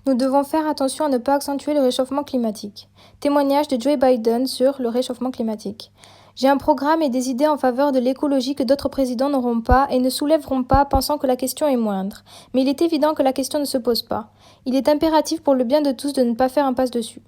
Nous devons faire attention à ne pas accentuer le réchauffement climatique. Témoignage de Joe Biden sur le réchauffement climatique. J'ai un programme et des idées en faveur de l'écologie que d'autres présidents n'auront pas et ne soulèveront pas pensant que la question est moindre. Mais il est évident que la question ne se pose pas. Il est impératif pour le bien de tous de ne pas faire impasse dessus.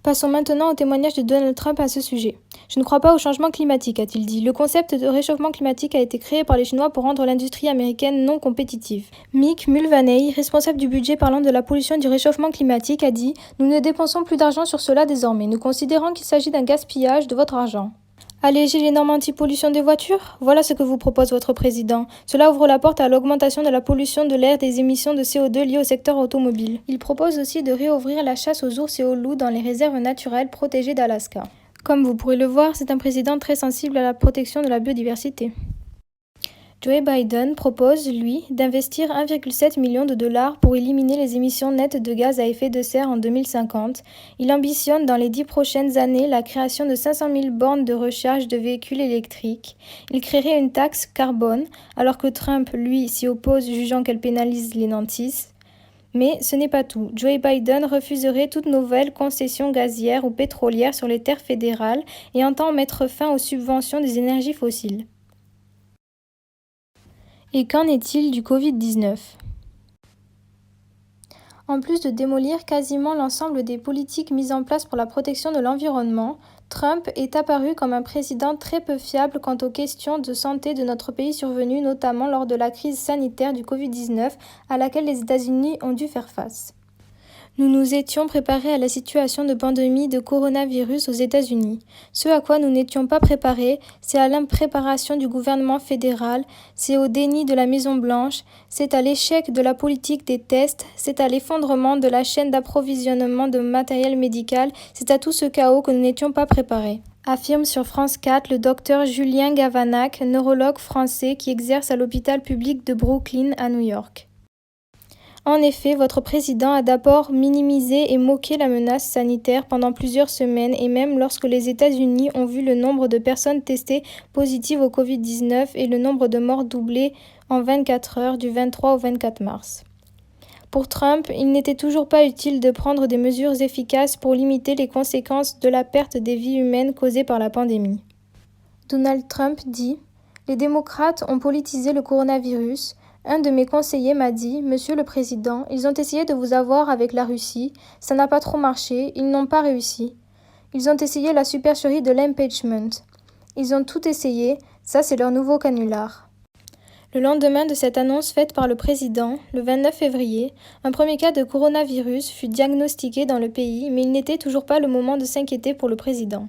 Passons maintenant au témoignage de Donald Trump à ce sujet. Je ne crois pas au changement climatique, a-t-il dit. Le concept de réchauffement climatique a été créé par les Chinois pour rendre l'industrie américaine non compétitive. Mick Mulvaney, responsable du budget parlant de la pollution du réchauffement climatique, a dit « Nous ne dépensons plus d'argent sur cela désormais. Nous considérons qu'il s'agit d'un gaspillage de votre argent. » Alléger les normes anti-pollution des voitures? Voilà ce que vous propose votre président. Cela ouvre la porte à l'augmentation de la pollution de l'air des émissions de CO2 liées au secteur automobile. Il propose aussi de réouvrir la chasse aux ours et aux loups dans les réserves naturelles protégées d'Alaska. Comme vous pourrez le voir, c'est un président très sensible à la protection de la biodiversité. Joe Biden propose, lui, d'investir 1,7 million de dollars pour éliminer les émissions nettes de gaz à effet de serre en 2050. Il ambitionne dans les 10 prochaines années la création de 500 000 bornes de recharge de véhicules électriques. Il créerait une taxe carbone, alors que Trump, lui, s'y oppose, jugeant qu'elle pénalise les nantis. Mais ce n'est pas tout. Joe Biden refuserait toute nouvelle concession gazière ou pétrolière sur les terres fédérales et entend mettre fin aux subventions des énergies fossiles. Et qu'en est-il du Covid-19 ? En plus de démolir quasiment l'ensemble des politiques mises en place pour la protection de l'environnement, Trump est apparu comme un président très peu fiable quant aux questions de santé de notre pays survenues notamment lors de la crise sanitaire du Covid-19 à laquelle les États-Unis ont dû faire face. Nous nous étions préparés à la situation de pandémie de coronavirus aux États-Unis. Ce à quoi nous n'étions pas préparés, c'est à l'impréparation du gouvernement fédéral, c'est au déni de la Maison-Blanche, c'est à l'échec de la politique des tests, c'est à l'effondrement de la chaîne d'approvisionnement de matériel médical, c'est à tout ce chaos que nous n'étions pas préparés. Affirme sur France 4 le docteur Julien Gavanac, neurologue français qui exerce à l'hôpital public de Brooklyn à New York. En effet, votre président a d'abord minimisé et moqué la menace sanitaire pendant plusieurs semaines et même lorsque les États-Unis ont vu le nombre de personnes testées positives au Covid-19 et le nombre de morts doubler en 24 heures du 23 au 24 mars. Pour Trump, il n'était toujours pas utile de prendre des mesures efficaces pour limiter les conséquences de la perte des vies humaines causées par la pandémie. Donald Trump dit « Les démocrates ont politisé le coronavirus. Un de mes conseillers m'a dit « Monsieur le Président, ils ont essayé de vous avoir avec la Russie, ça n'a pas trop marché, ils n'ont pas réussi. Ils ont essayé la supercherie de l'impeachment. Ils ont tout essayé, ça c'est leur nouveau canular. » Le lendemain de cette annonce faite par le président, le 29 février, un premier cas de coronavirus fut diagnostiqué dans le pays, mais il n'était toujours pas le moment de s'inquiéter pour le président.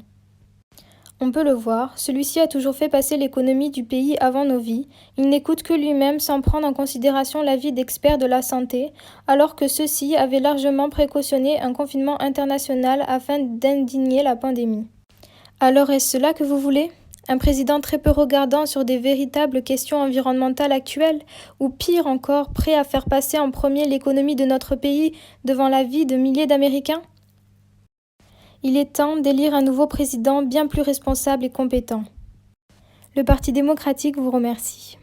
On peut le voir, celui-ci a toujours fait passer l'économie du pays avant nos vies, il n'écoute que lui-même sans prendre en considération l'avis d'experts de la santé, alors que ceux-ci avaient largement précautionné un confinement international afin d'indigner la pandémie. Alors est-ce cela que vous voulez ? Un président très peu regardant sur des véritables questions environnementales actuelles, ou pire encore, prêt à faire passer en premier l'économie de notre pays devant la vie de milliers d'Américains ? Il est temps d'élire un nouveau président bien plus responsable et compétent. Le Parti démocratique vous remercie.